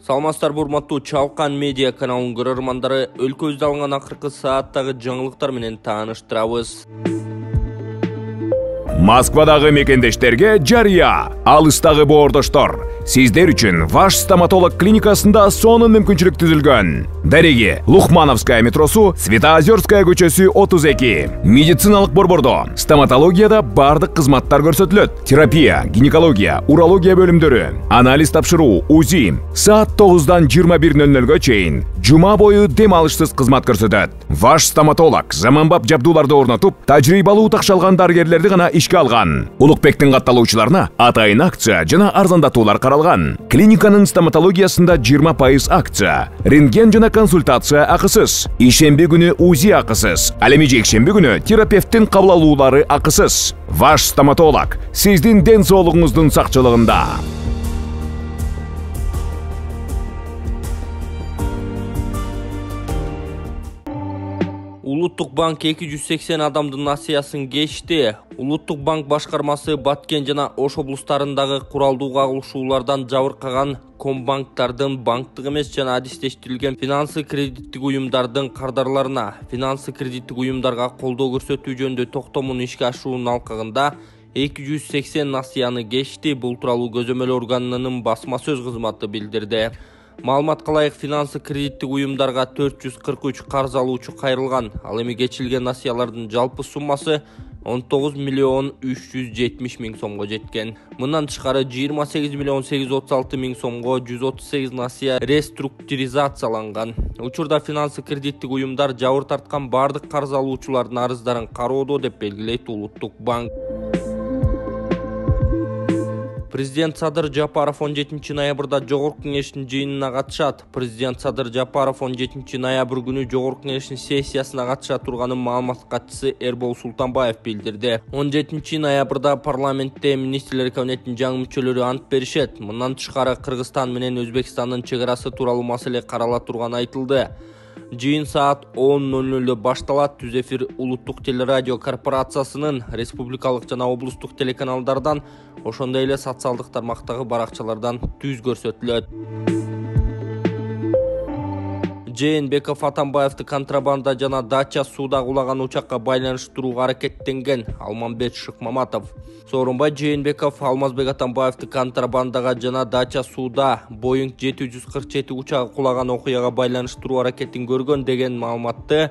Саламатсыздар урматтуу Чалкан медиа каналынын көрөрмандары, өлкөбүздө алынган акыркы сааттагы жаңылыктар менен тааныштырабыз. Москвадагы мекендештерге жарыя, алыстагы боордоштор. Сиздер үчүн Ваш стоматолог клиникасында сонун мүмкүнчүлүк түзүлгөн. Дареги Лухмановская метросу, Светоозерская көчөсү 32. Медициналык борбордо стоматологияда бардык кызматтар көрсөтүлөт. Терапия, гинекология, урология бөлүмдөрү, анализ тапшыруу, УЗИ. Саат 9-дан 21:00-гө чейин жума бою дем алышсыз кызмат көрсөтөт. Ваш стоматолог заманбап жабдууларды орнотуп, тажрыйбалуу такшалган дарыгерлерди гана ишке алган. Улукбектин катталуучуларына атайын акция жана арзандатуулар каралган. Клиниканын стоматологиясында 20% акция, рентген жана консультация акысыз, ишемби күнү УЗИ акысыз, ал эми жекшемби күнү терапевттин кабыл алуулары акысыз. Ваш стоматолог сиздин ден соолугуңуздун сакчылыгында. Улуттук банк 280 адамдын насыясын кечти. Улуттук банк башкармасы Баткен жана Ош облустарындагы куралдуу кагылышуулардан жабыркаган комбанктардын банктык эмес жана адистештирилген финансы кредиттик уюмдардын кардарларына финансы кредиттик уюмдарга колдоо көрсөтүү жөнүндө токтомун ишке ашуунун алкагында 280 насыяны кечти. Бул тууралуу көзөмөл органынын басма сөз кызматы билдирди. Маалыматка ылайык, финансы кредиттик уюмдарга 443 карыз алуучу кайрылган. Ал эми кечилген насыялардын жалпы суммасы 19,370,000 сомго жеткен. Мындан тышкары 28,836,000 сомго 138 насыя реструктуризацияланган. Учурда финансы кредиттик уюмдар жабыр тарткан бардык карыз алуучулардын арыздарын кароодо деп белгилейт Улуттук банк. Президент Садыр Жапаров 17 ноябрда Жогорку кеңештин жыйынына катышат. Президент Садыр Жапаров 17 ноябрь күнү Жогорку кеңештин сессиясына катыша турганын маалымат катчысы Эрбол Султанбаев билдирди. 17 ноябрда парламентте министрлер кабинетинин жаңы мүчөлөрү ант беришет. Мындан тышкары Кыргызстан менен Өзбекстандын чек арасы тууралуу маселе карала турганы айтылды. Жыйын саат 10:00-дө башталат. Түз эфир Улуттук телерадио корпорациясынын республикалык жана облустук телеканалдардан, ошондой эле социалдык тармактагы баракчалардан түз көрсөтүлөт. Жээнбеков Атамбаевди контрабанда жана дача сууда кулаган учакка байланыштырууга аракеттенген. Алмамбет Шыкмаматов. Сооронбай Жээнбеков Алмазбек Атамбаевди контрабандага жана дача сууда Боинг 747 учагы кулаган окуяга байланыштыруу аракетин көргөн деген маалыматты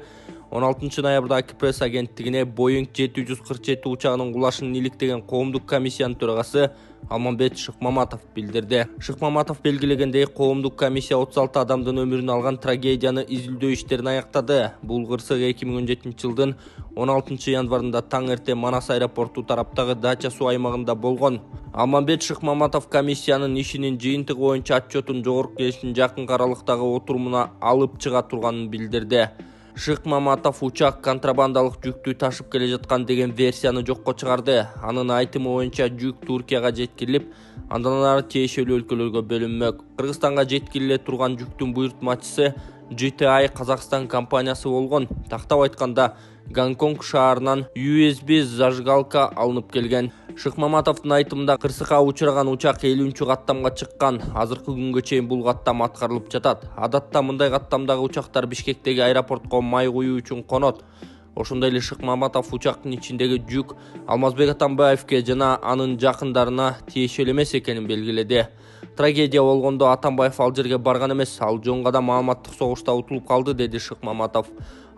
16 ноябрда Акипресс агенттигине Боинг 747 учагынын кулашын иликтеген коомдук комиссиянын төрагасы Алмамбет Шыкмаматов билдирди. Шыкмаматов белгилегендей, коомдук комиссия 36 адамдын өмүрүн алган трагедияны изилдөө иштерин аяктады. Бул кырсык 2017 жылдын 16 январында таң эрте Манас аэропорту тараптагы дача суу аймагында болгон. Алмамбет Шыкмаматов комиссиянын ишинин жыйынтыгы боюнча отчетун Жогорку кеңештин жакын аралыктагы отурумуна алып чыга турганын билдирди. Шыкмаматов учак контрабандалык жүктү ташып келе жаткан деген версияны жокко чыгарды. Анын айтымы боюнча жүк Туркияга жеткирилип, андан ары тиешелүү өлкөлөргө бөлүнмөк. Кыргызстанга жеткириле турган жүктүн буйртмачысы GTI Казакстан компаниясы болгон. Тактап айтканда, Гонконг шаарынан USB зажигалка алынып келген. Шыкмаматовдун айтымында кырсыкка учураган учак 50-чү каттамга чыккан. Азыркы күнгө чейин бул каттам аткарылып жатат. Адатта мындай каттамдагы учактар Бишкектеги аэропортко май куюу үчүн конот. Ошондой эле Шыкмаматов учактын ичиндеги жүк Алмазбек Атамбаевке жана анын жакындарына тиешелүү эмес экенин белгиледи. Трагедия болгондо Атамбаев ал жерге барган эмес, ал жоңгада маалыматтык согушта утулуп калды, деди Шыкмаматов.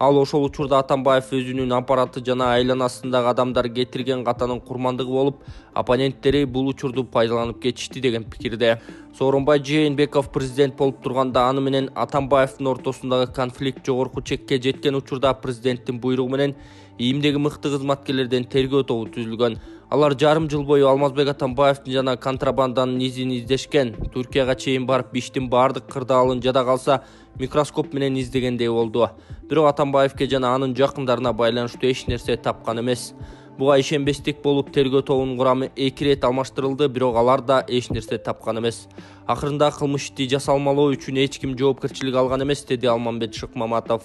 Ал ошол учурда Атамбаев өзүнүн аппараты жана айланасындагы адамдар кетирген катанын курмандыгы болуп, оппоненттери бул учурду пайдаланып кетишти деген пикирде. Сооронбай Жээнбеков президент болуп турганда аны менен Атамбаевдин ортосундагы конфликт жогорку чекке жеткен учурда президенттин буйругу менен ийимдеги мыкты кызматкерлерден тергөө тобу түзүлгөн. Алар жарым жыл бою Алмазбек Атамбаевдин жана контрабанданын изин издешкен. Туркияга чейин барып иштин бардык кырдаалын жада калса микроскоп менен издегендей болду. Бирок Атамбаевке жана анын жакындарына байланыштуу эч нерсе тапкан эмес. Буга ишенбестик болуп тергөө тобунун курамы 2 рет алмаштырылды, бирок алар да эч нерсе тапкан эмес. Акырында кылмыш ишти жасалмалоо үчүн эч ким жоопкерчилик алган эмес, деди Алмамбет Шыкмаматов.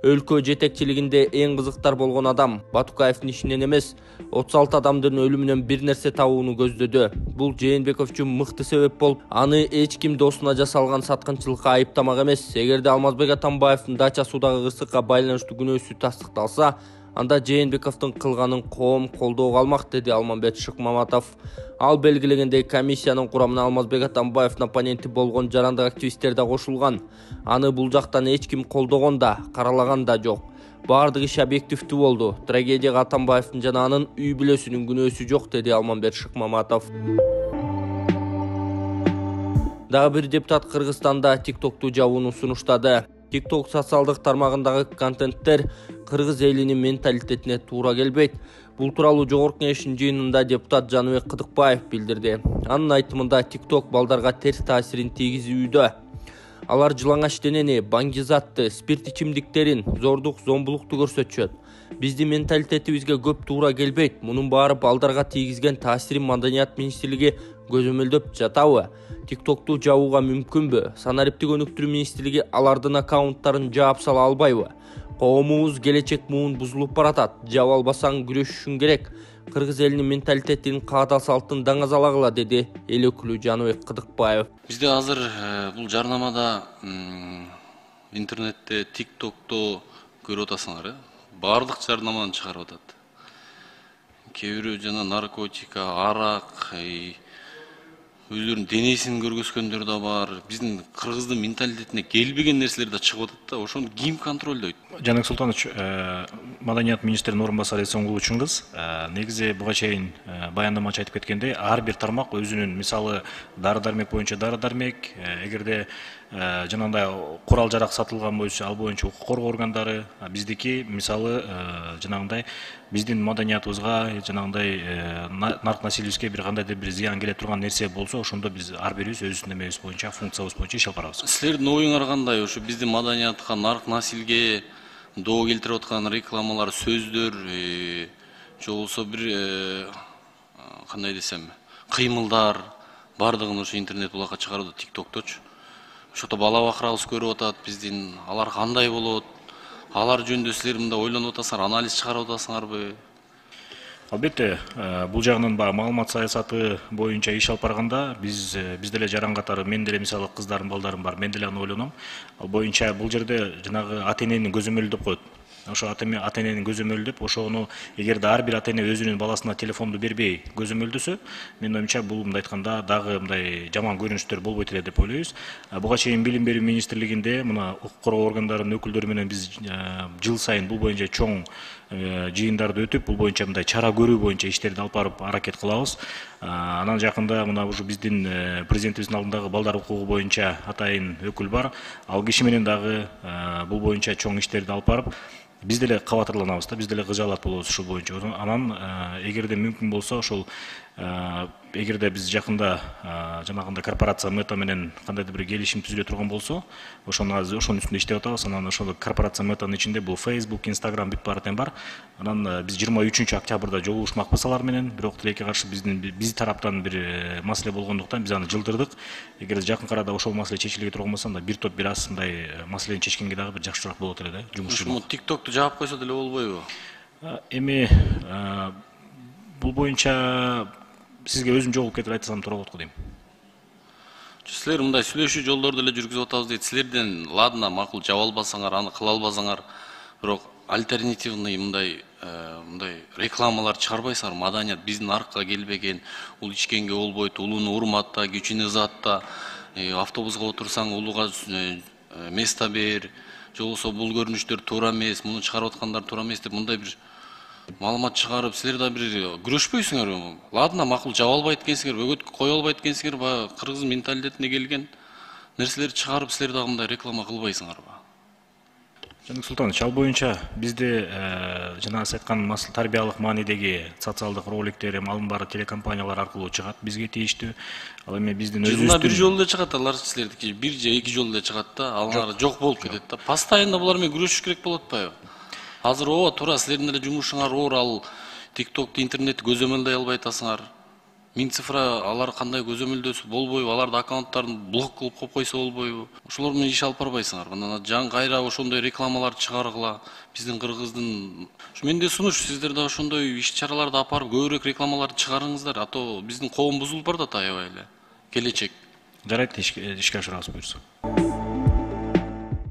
Өлкө жетекчилигинде эң кызыктар болгон адам Батукаевдин ишинен эмес, 36 адамдын өлүмүнөн бир нерсе табууну көздөдү. Бул Жээнбеков үчүн мыкты себеп болуп, аны эч ким досуна жасалган саткынчылыкка айыптамак эмес. Эгерде Алмазбек Атамбаевдин дача суудагы кырсыкка байланыштуу күнөөсү тастыкталса, анда Жээнбековдун кылганын коом колдоого алмак, деди Алмамбет Шыкмаматов. Ал белгилегендей, комиссиянын курамына Алмазбек Атамбаевдин оппоненти болгон жарандык активисттер да кошулган. Аны бул жактан эч ким колдогон да, каралаган да жок. Бардык иш объективдүү болду. Трагедияга Атамбаевдин жана анын үй бүлөсүнүн күнөөсү жок, деди Алмамбет Шыкмаматов. Дагы бир депутат Кыргызстанда TikTok'ту жабууну сунуштады. TikTok социалдык тармагындагы контенттер кыргыз элинин менталитетине туура келбейт. Бул тууралуу Жогорку Кеңештин жыйынында депутат Жаныбек Кыдыкбаев билдирди. Анын айтымында TikTok балдарга терс таасирин тийгизүүдө. Алар жылаңач денени, баңгизатты, спирт ичимдиктерин, зордук, зомбулукту көрсөтүшөт. Биздин менталитетибизге көп туура келбейт. Мунун баары балдарга тийгизген таасирин Маданият министрлиги көзөмөлдөп жатабы? TikTok'ту жабууга мүмкүнбү? Санариптик өнүктүрүү министрлиги алардын аккаунттарын жаап сала албайбы? Коомубуз келечек муун бузулуп баратат. Жаап албасаң күрөшүшүң керек. Кыргыз элинин менталитетин, каада салтын даңазалагыла, деди эл өкүлү Жаныбек Кыдыкбаев. Бизде азыр бул жарнамада интернетте, TikTok'то көрүп атасыңар, баардык жарнаманы чыгарып атат. Кээ бирөө жана наркотика, арак, өздөрүнүн денесин көргөзгөндөр да бар. Биздин кыргыздын менталитетине келбеген нерселер да чыгып атат да, ошону ким контролдойт? Жаныбек Султанович, Маданият министринин орун басары Соңгулучуңуз негизи буга чейин баяндамачы айтып кеткендей, ар бир тармак өзүнүн, мисалы, дары-дармек боюнча дары-дармек, эгерде жанагындай курал жарак сатылган болсо ал боюнча укук коргоо органдары, биздики мисалы жанагындай биздин маданиятыбызга жанагындай нарк насилийбизге бир кандайдыр бир зыян келе турган нерсе болсо, ошондо биз ар бирибиз өзүбүздүн эмебиз боюнча, функциябыз боюнча иш алып барабыз. Силердин оюңар кандай? Ошо биздин маданиятка, нарк насилге доо келтирип аткан рекламалар, сөздөр, же болбосо бир кандай десем, кыймылдар бардыгын ошо интернет булакка чыгарып, TikTok'точу. Ошото бала бакырабыз көрүп атат биздин, алар кандай болот? Алар жөнүндө силер мында ойлонуп атасыңар, анализ чыгарып атасыңарбы? Албетте, бул жагынан маалымат саясаты боюнча иш алып барганда биз деле жаран катары, мен деле мисалы кыздарым, балдарым бар, мен деле аны ойлоном. Ал боюнча бул жерде жанагы ата-эненин көзөмөлү деп коет. Ошо ата-эненин көзөмөлдөп, ошону эгерде ар бир ата-эне өзүнүн баласына телефонду бербей көзөмөлдөсө, менин оюмча бул мындай айтканда дагы мындай жаман көрүнүштөр болбойт эле деп ойлойбуз. Буга чейин Билим берүү министрлигинде мына укук коргоо органдарынын өкүлдөрү менен биз жыл сайын бул боюнча чоң жыйындарды өтүп, бул боюнча мындай чара көрүү боюнча иштерди алып барып аракет кылабыз. Анан жакында мына ушу биздин президентибиздин алдындагы балдар укугу боюнча атайын өкүл бар. Ал киши менен дагы бул боюнча чоң иштерди алып барып, биз деле кабатырланабыз да, биз деле кыжаалат болобуз ушул боюнча. Анан эгерде мүмкүн болсо, ошол эгерде биз жакында жанагындай корпорация Мета менен кандайдыр бир келишим түзүлө турган болсо, ошонун үстүндө иштеп атабыз. Анан ошол корпорация Метанын ичинде бул Facebook, Instagram бүт баары тең бар. Анан биз 23 октябрда жолугушмакпыз алар менен, бирок тилекке каршы биз тараптан бир маселе болгондуктан биз аны жылдырдык. Эгер жакын арада ошол маселе чечилиге турган болсо, анда бир топ бир аз мындай маселени чечкенге дагы бир жакшыраак болот эле да, жумуш. Ошо TikTok'ту жаап койсо деле болбойбу? Эми бул боюнча сизге өзүм жолугуп кетип айтсам туура болот го дейм. Силер мындай сүйлөшүү жолдорду эле жүргүзүп атабыз дейт. Силерден ладно, макул жаап албасаңар, аны кыла албасаңар, бирок альтернативный мындай рекламалар чыгарбайсыңар. Маданият биздин наркка келбеген, ул ичкенге болбойт, улууну урматта, кичүүнү ызатта, автобуска отурсаң улууга место бер, же болбосо бул көрүнүштөр туура эмес, муну чыгарып аткандар туура эмес деп мындай бир маалымат чыгарып, силер да бир күрөшпөйсүңөрбү? Ладно, макул жаба албайт экенсиңер, өгөт кое албайт экенсиңер, кыргыз менталитетине келген нерселерди чыгарып, силер да мындай реклама кылбайсыңарбы? Жаныбек Султанович, ал боюнча бизде жана сиз айткан тарбиялык маанидеги социалдык роликтер, алым баары телекомпаниялар аркылуу чыгат бизге тийиштүү. Ал эми биздин өзүбүздүн бир жолу эле чыгат, алар силердики бир же эки жолу эле чыгат да, алар жок болуп кетет да. Постоянно булар менен күрөшүш керек болуп атпайбы? Азыр ооба туура, силердин эле жумушуңар оор, ал TikTok'tu, интернетти көзөмөлдөй албай атасыңар. Миң цифра алар кандай көзөмөлдөсү болбойбу, аларды аккаунттарын блок кылып коюп койсо болбойбу. Ошолор менен иш алып барбайсыңар. Мына жан кайра ошондой рекламаларды чыгаргыла. Биздин Кыргыздын менде сунуш, сиздер да ошондой иш-чараларды алып барып көбүрөөк рекламаларды чыгарыңыздар, а то биздин коом бузулуп барат аябай эле. Келечек. Жарайт, ишке ашырабыз буюрса.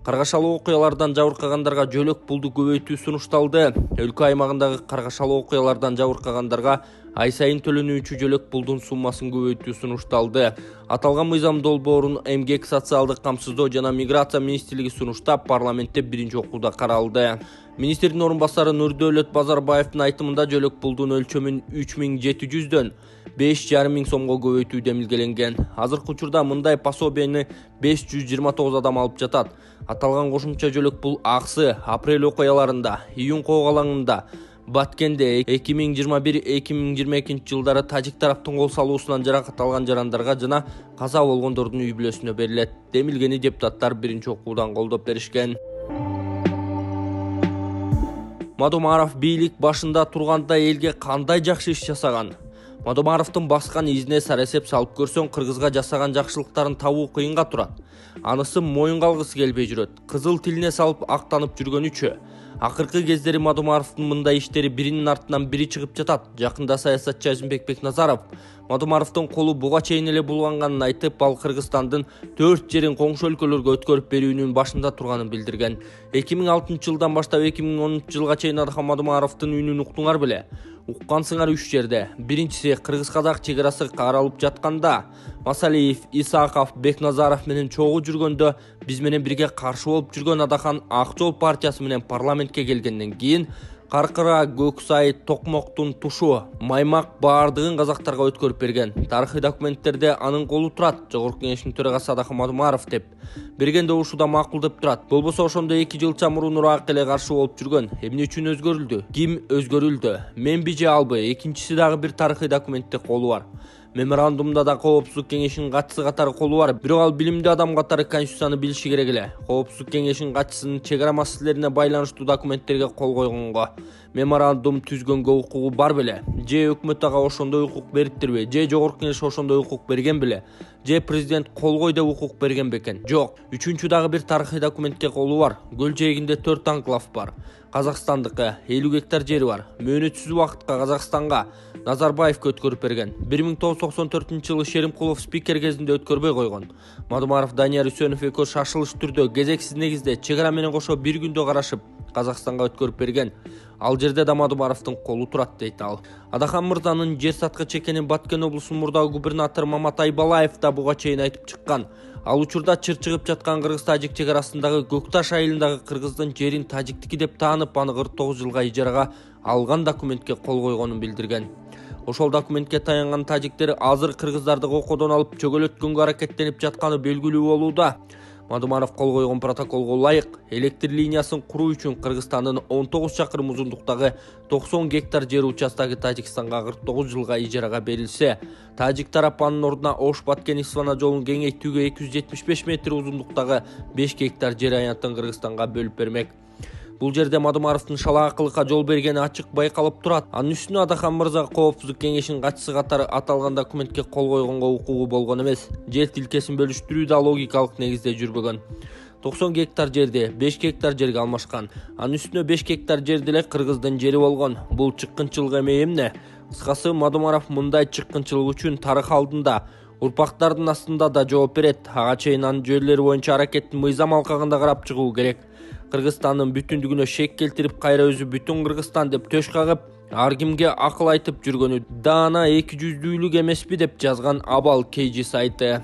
Каргашалуу окуялардан жабыркагандарга жөлөк пулду көбөйтүү сунушталды. Өлкө аймагындагы каргашалуу окуялардан жабыркагандарга ай сайын төлөнүүчү жөлөк пулдун суммасын көбөйтүү сунушталды. Аталган мыйзам долбоорун Эмгек, социалдык камсыздоо жана миграция министрлиги сунуштап, парламентте биринчи окууда каралды. Министрдин орун басары Нурдөөлөт Базарбаевдин айтымында жөлөк пулдун өлчөмүн 3700дөн 5,5 сомго көбөйтүү демилгеленген. Азыркы учурда мындай пособияны 529 адам алып жатат. Аталган кошумча жөлөк пул аксы апрель окуяларында, июнь коогалаңында, Баткенде 2021-2022 жылдары тажик тараптын кол салуусунан жаракат алган жарандарга жана каза болгондордун үй бүлөсүнө берилет. Демилгени депутаттар биринчи окуудан колдоп беришкен. Мадумаров бийлик башында турганда элге кандай жакшы иш жасаган? Мадумаровдун баскан изине сарасеп салып көрсөң, кыргызга жасаган жакшылыктарын табуу кыйынга турат. Анысы моюнга алгысы келбей жүрөт. Кызыл тилине салып актанып жүргөнүчө. Акыркы кездери Мадумаровдун мындай иштери биринин артынан бири чыгып жатат. Жакында саясатчы Азимбек Бекназаров Мадумаровдун колу буга чейин эле булганганын айтып, ал Кыргызстандын 4 жерин коңшу өлкөлөргө өткөрүп берүүнүн башында турганын билдирген. 2006 жылдан баштап 2010 жылга чейин Адахам Мадумаровдун үнүн уктуңар беле. Уккансыңар 3 жерде. Биринчиси Кыргыз-казак чек арасы каралып жатканда, Масалиев, Исаков, Бекназаров менен чогуу жүргөндө, биз менен бирге каршы болуп жүргөн Адахан Ак Жол партиясы менен парламентке келгенден кийин Каркыра, Көксай, Токмоктун тушу, Маймак баардыгын казактарга өткөрүп берген. Тарыхый документтерде анын колу турат, Жогорку Кеңештин төрагасы Адахам Мадумаров деп. Берген добушуда макул деп турат. Болбосо ошондо 2 жылча мурунураак эле каршы болуп жүргөн. Эмне үчүн өзгөрүлдү? Ким өзгөрүлдү? Менби же албы? Экинчиси дагы бир тарыхый документте колу бар. Меморандумда да Коопсуздук кеңешинин катчысы катары колу бар. Бирок ал билимдүү адам катары Конституцияны билиши керек эле. Коопсуздук кеңешинин катчысынын чек ара маселелерине байланыштуу документтерге кол койгонго, меморандум түзгөнгө укугу бар беле? Же өкмөт ага ошондой укук бериптирби? Же Жогорку Кеңеш ошондой укук берген беле? Же президент кол кой деп укук берген бекен? Жок. Үчүнчү дагы бир тарыхый документке колу бар. Көл жээгинде 4 анклав бар. Казакстандыкы 50 гектар жери бар. Мөөнөтсүз убакытка Казакстанга Назарбаевке өткөрүп берген. 1994 жылы Шеримкулов спикер кезинде өткөрбөй койгон. Мадумаров Данияр Үсөнов экөө шашылыш түрдө кезексиз негизде чек ара менен кошо бир күндө карашып Казакстанга өткөрүп берген. Ал жерде да Мадумаровдун колу турат дейт ал. Адахан мырзанын жер саткы чекенин Баткен облусунун мурдагы губернатору Мамат Айбалаев да буга чейин айтып чыккан. Ал учурда чыр-чыгып жаткан кыргыз-тажик чек арасындагы Көкташ айылындагы кыргыздын жерин тажиктики деп таанып, аны 49 жылга ижарага алган документке кол койгонун билдирген. Ошол документке таянган тажиктер азыр кыргыздарды кокодон алып чөгөлөткөнгө аракеттенип жатканы белгилүү болууда. Мадумаров кол койгон протоколго ылайык электр линиясын куруу үчүн Кыргызстандын 19 чакырым узундуктагы 90 гектар жер участогу Тажикстанга 49 жылга ижарага берилсе, тажик тарап анын ордуна Ош-Баткен-Исфана жолун кеңейтүүгө 275 метр узундуктагы 5 гектар жер аянтын Кыргызстанга бөлүп бермек. Бул жерде Мадумаровдун шалаакылыкка жол бергени ачык байкалып турат. Анын үстүнө Адахан мырза Коопсуздук кеңешинин катчысы катары аталган документке кол койгонго укугу болгон эмес. Жер тилкесин бөлүштүрүү да логикалык негизде жүрбөгөн. 90 гектар жерди 5 гектар жерге алмашкан. Анын үстүнө 5 гектар жер деле кыргыздын жери болгон. Бул чыккынчылык эмне? Кыскасы Мадумаров мындай чыккынчылык үчүн тарых алдында урпактардын астында да жооп берет. Ага чейин анын жерлери боюнча аракеттин мыйзам алкагында карап чыгуу керек. Кыргызстандын бүтүндүгүнө шек келтирип, кайра өзү бүтүн Кыргызстан деп төш кагып, ар кимге акыл айтып жүргөнү даана 200-дүүлүк эмеспи деп жазган Абал Кейжи сайты.